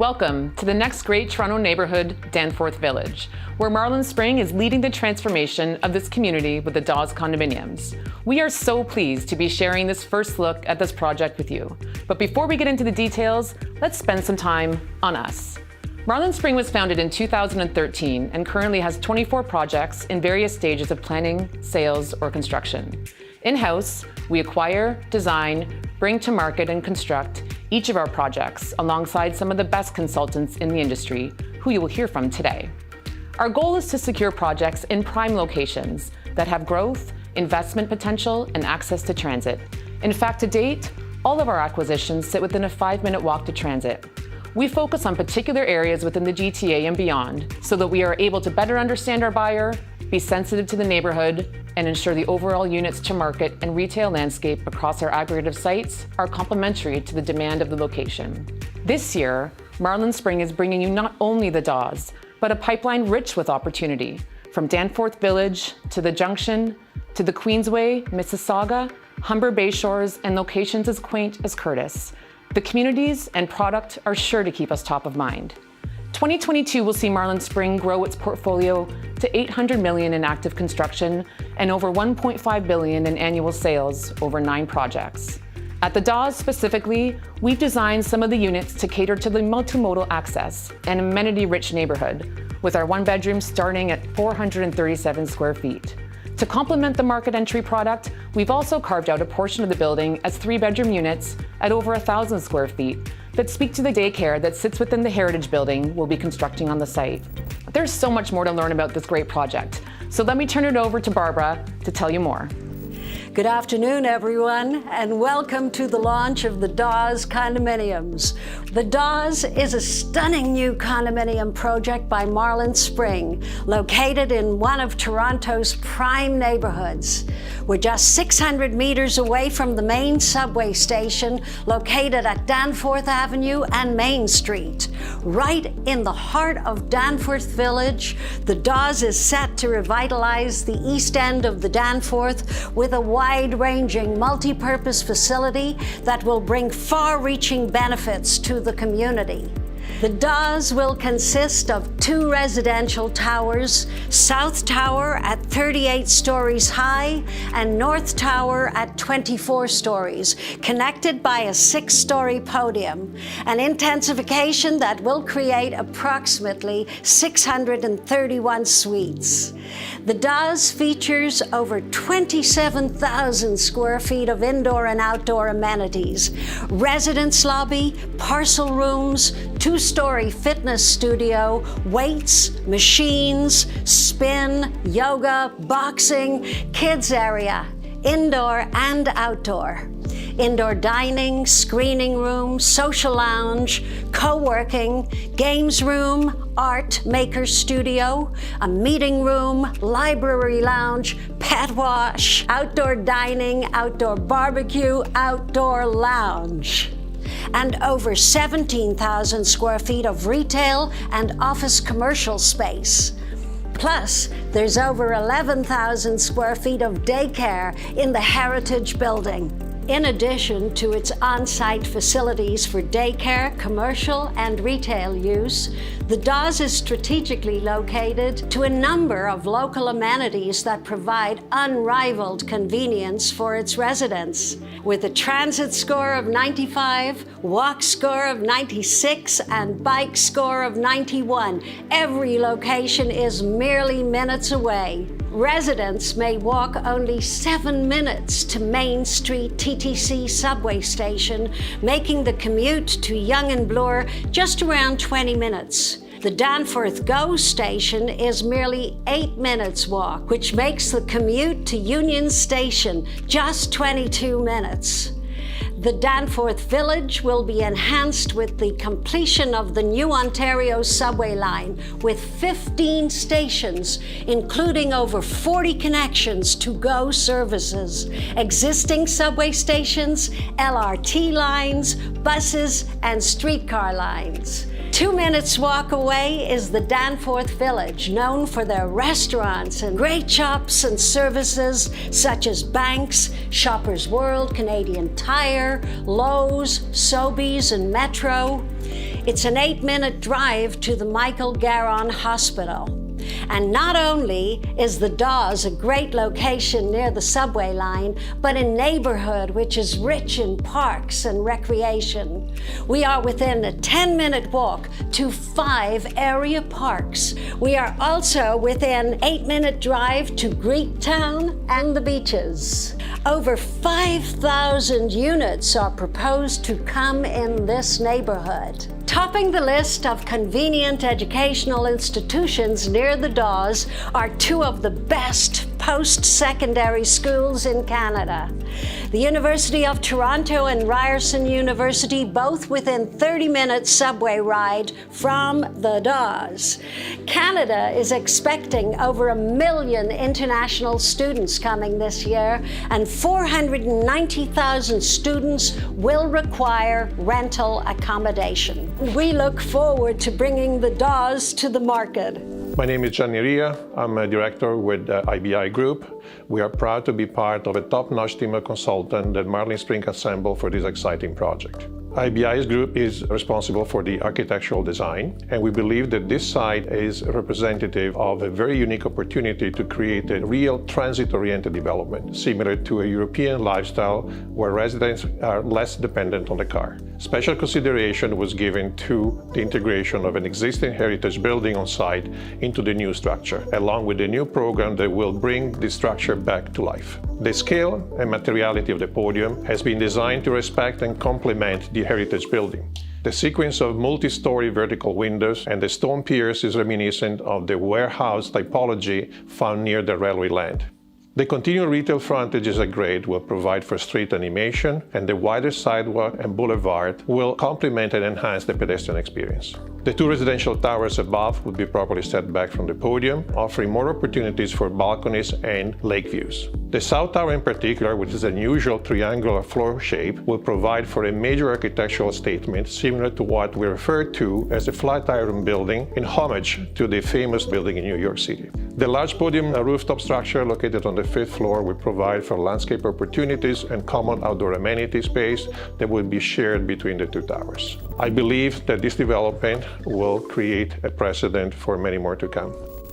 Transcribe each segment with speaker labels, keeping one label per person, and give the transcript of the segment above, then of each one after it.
Speaker 1: Welcome to the next great Toronto neighborhood, Danforth Village, where Marlin Spring is leading the transformation of this community with the Dawes condominiums. We are so pleased to be sharing this first look at this project with you. But before we get into the details, let's spend some time on us. Marlin Spring was founded in 2013 and currently has 24 projects in various stages of planning, sales, or construction. In-house, we acquire, design, bring to market, and construct each of our projects alongside some of the best consultants in the industry, who you will hear from today. Our goal is to secure projects in prime locations that have growth, investment potential, and access to transit. In fact, to date, all of our acquisitions sit within a 5-minute walk to transit. We focus on particular areas within the GTA and beyond so that we are able to better understand our buyer, be sensitive to the neighborhood, and ensure the overall units to market and retail landscape across our aggregative sites are complementary to the demand of the location. This year, Marlin Spring is bringing you not only the Dawes, but a pipeline rich with opportunity, from Danforth Village to the Junction to the Queensway, Mississauga, Humber Bay Shores, and locations as quaint as Curtis. The communities and product are sure to keep us top of mind. 2022 will see Marlin Spring grow its portfolio to $800 million in active construction and over $1.5 billion in annual sales over 9 projects. At the Dawes specifically, we've designed some of the units to cater to the multimodal access and amenity-rich neighborhood, with our 1-bedroom starting at 437 square feet. To complement the market entry product, we've also carved out a portion of the building as 3-bedroom units at over 1,000 square feet that speak to the daycare that sits within the Heritage Building we'll be constructing on the site. There's so much more to learn about this great project, so let me turn it over to Barbara to tell you more.
Speaker 2: Good afternoon, everyone, and welcome to the launch of the Dawes condominiums. The Dawes is a stunning new condominium project by Marlin Spring, located in one of Toronto's prime neighborhoods. We're just 600 meters away from the main subway station, located at Danforth Avenue and Main Street. Right in the heart of Danforth Village, the Dawes is set to revitalize the east end of the Danforth with a wide-ranging multi-purpose facility that will bring far-reaching benefits to the community. The Dawes will consist of 2 residential towers, South Tower at 38 stories high and North Tower at 24 stories, connected by a 6-story podium, an intensification that will create approximately 631 suites. The Dawes features over 27,000 square feet of indoor and outdoor amenities, residence lobby, parcel rooms, 2-story fitness studio, weights, machines, spin, yoga, boxing, kids area, indoor and outdoor. Indoor dining, screening room, social lounge, co-working, games room, art maker studio, a meeting room, library lounge, pet wash, outdoor dining, outdoor barbecue, outdoor lounge, and over 17,000 square feet of retail and office commercial space. Plus, there's over 11,000 square feet of daycare in the Heritage Building. In addition to its on-site facilities for daycare, commercial, and retail use, the Dawes is strategically located to a number of local amenities that provide unrivaled convenience for its residents. With a transit score of 95, walk score of 96, and bike score of 91, every location is merely minutes away. Residents may walk only 7 minutes to Main Street TTC subway station, making the commute to Yonge and Bloor just around 20 minutes. The Danforth GO station is merely 8 minutes walk, which makes the commute to Union Station just 22 minutes. The Danforth Village will be enhanced with the completion of the new Ontario subway line with 15 stations, including over 40 connections to GO services, existing subway stations, LRT lines, buses, and streetcar lines. 2 minutes walk away is the Danforth Village, known for their restaurants and great shops and services such as banks, Shoppers World, Canadian Tire, Lowe's, Sobeys, and Metro. It's an 8-minute drive to the Michael Garron Hospital. And not only is the Dawes a great location near the subway line, but a neighborhood which is rich in parks and recreation. We are within a 10-minute walk to 5 area parks. We are also within 8-minute drive to Greektown and the beaches. Over 5,000 units are proposed to come in this neighborhood. Topping the list of convenient educational institutions near the Dawes are 2 of the best post-secondary schools in Canada. The University of Toronto and Ryerson University, both within 30-minute subway ride from the Dawes. Canada is expecting over 1 million international students coming this year, and 490,000 students will require rental accommodation. We look forward to bringing the Dawes to the market.
Speaker 3: My name is Gianni Ria. I'm a director with IBI Group. We are proud to be part of a top-notch team of consultants that Marlin Spring assembled for this exciting project. IBI's group is responsible for the architectural design, and we believe that this site is representative of a very unique opportunity to create a real transit-oriented development, similar to a European lifestyle where residents are less dependent on the car. Special consideration was given to the integration of an existing heritage building on site into the new structure, along with a new program that will bring the structure back to life. The scale and materiality of the podium has been designed to respect and complement the heritage building. The sequence of multi-story vertical windows and the stone piers is reminiscent of the warehouse typology found near the railway land. The continual retail frontages at grade will provide for street animation, and the wider sidewalk and boulevard will complement and enhance the pedestrian experience. The 2 residential towers above will be properly set back from the podium, offering more opportunities for balconies and lake views. The south tower in particular, which is an unusual triangular floor shape, will provide for a major architectural statement similar to what we refer to as the Flatiron Building, in homage to the famous building in New York City. The large podium rooftop structure located on the 5th floor will provide for landscape opportunities and common outdoor amenity space that will be shared between the 2 towers. I believe that this development will create a precedent for many more to come.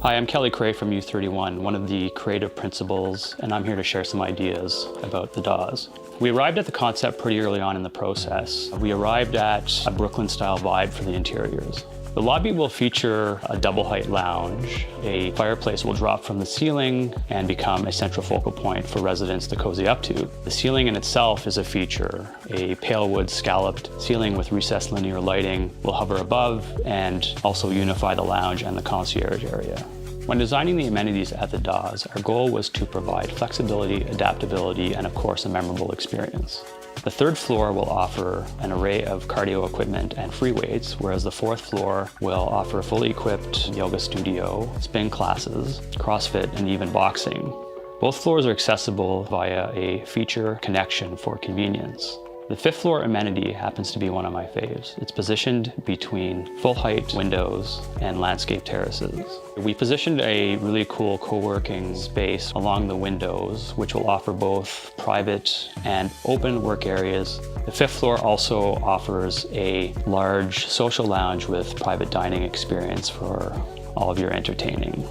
Speaker 4: Hi, I'm Kelly Cray from U31, one of the creative principals, and I'm here to share some ideas about the Dawes. We arrived at the concept pretty early on in the process. We arrived at a Brooklyn-style vibe for the interiors. The lobby will feature a double-height lounge. A fireplace will drop from the ceiling and become a central focal point for residents to cozy up to. The ceiling in itself is a feature. A pale wood scalloped ceiling with recessed linear lighting will hover above and also unify the lounge and the concierge area. When designing the amenities at the Dawes, our goal was to provide flexibility, adaptability, and of course, a memorable experience. The 3rd floor will offer an array of cardio equipment and free weights, whereas the 4th floor will offer a fully equipped yoga studio, spin classes, CrossFit, and even boxing. Both floors are accessible via a feature connection for convenience. The 5th floor amenity happens to be one of my faves. It's positioned between full-height windows and landscape terraces. We positioned a really cool co-working space along the windows, which will offer both private and open work areas. The 5th floor also offers a large social lounge with private dining experience for all of your entertaining.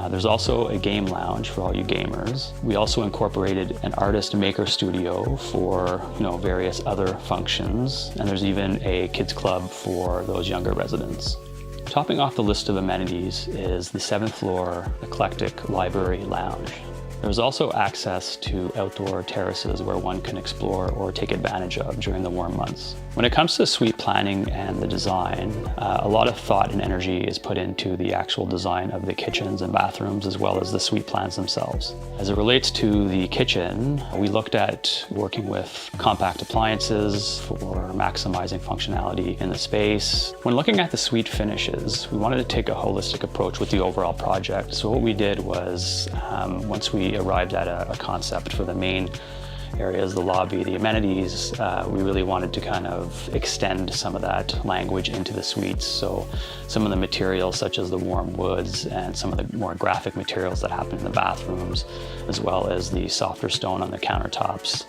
Speaker 4: There's also a game lounge for all you gamers. We also incorporated an artist maker studio for various other functions, and there's even a kids club for those younger residents. Topping off the list of amenities is the 7th floor eclectic library lounge. There's also access to outdoor terraces where one can explore or take advantage of during the warm months. When it comes to suite planning and the design, a lot of thought and energy is put into the actual design of the kitchens and bathrooms, as well as the suite plans themselves. As it relates to the kitchen, we looked at working with compact appliances for maximizing functionality in the space. When looking at the suite finishes, we wanted to take a holistic approach with the overall project. So what we did was, once we arrived at a concept for the main areas, the lobby, the amenities. We really wanted to kind of extend some of that language into the suites. So some of the materials such as the warm woods and some of the more graphic materials that happen in the bathrooms, as well as the softer stone on the countertops.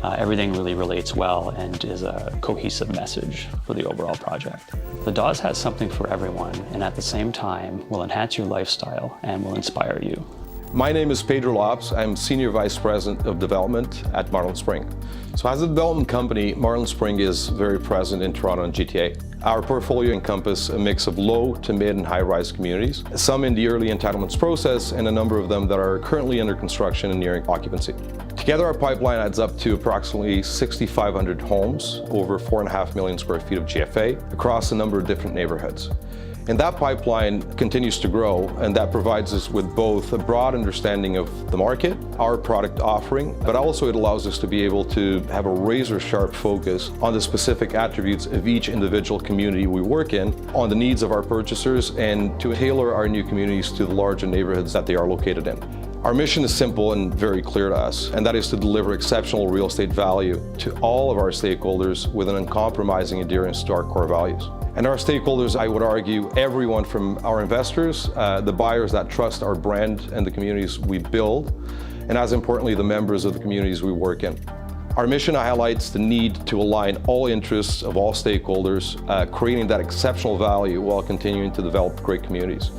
Speaker 4: Everything really relates well and is a cohesive message for the overall project. The Dawes has something for everyone, and at the same time will enhance your lifestyle and will inspire you.
Speaker 5: My name is Pedro Lopes. I'm Senior Vice President of Development at Marlin Spring. So as a development company, Marlin Spring is very present in Toronto and GTA. Our portfolio encompasses a mix of low to mid and high-rise communities, some in the early entitlements process and a number of them that are currently under construction and nearing occupancy. Together, our pipeline adds up to approximately 6,500 homes, over 4.5 million square feet of GFA, across a number of different neighborhoods. And that pipeline continues to grow, and that provides us with both a broad understanding of the market, our product offering, but also it allows us to be able to have a razor-sharp focus on the specific attributes of each individual community we work in, on the needs of our purchasers, and to tailor our new communities to the larger neighborhoods that they are located in. Our mission is simple and very clear to us, and that is to deliver exceptional real estate value to all of our stakeholders with an uncompromising adherence to our core values. And our stakeholders, I would argue, everyone from our investors, the buyers that trust our brand and the communities we build, and as importantly, the members of the communities we work in. Our mission highlights the need to align all interests of all stakeholders, creating that exceptional value while continuing to develop great communities.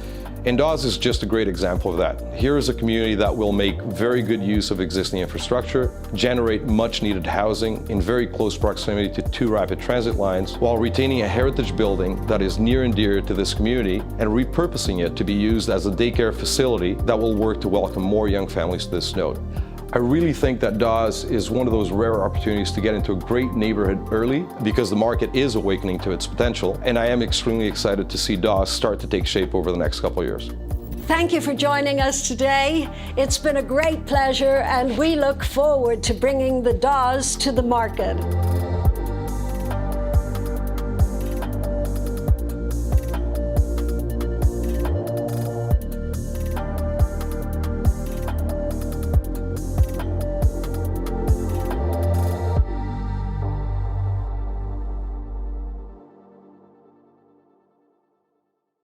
Speaker 5: And Dawes is just a great example of that. Here is a community that will make very good use of existing infrastructure, generate much needed housing in very close proximity to 2 rapid transit lines, while retaining a heritage building that is near and dear to this community and repurposing it to be used as a daycare facility that will work to welcome more young families to this node. I really think that Dawes is one of those rare opportunities to get into a great neighborhood early because the market is awakening to its potential, and I am extremely excited to see Dawes start to take shape over the next couple of years.
Speaker 2: Thank you for joining us today. It's been a great pleasure, and we look forward to bringing the Dawes to the market.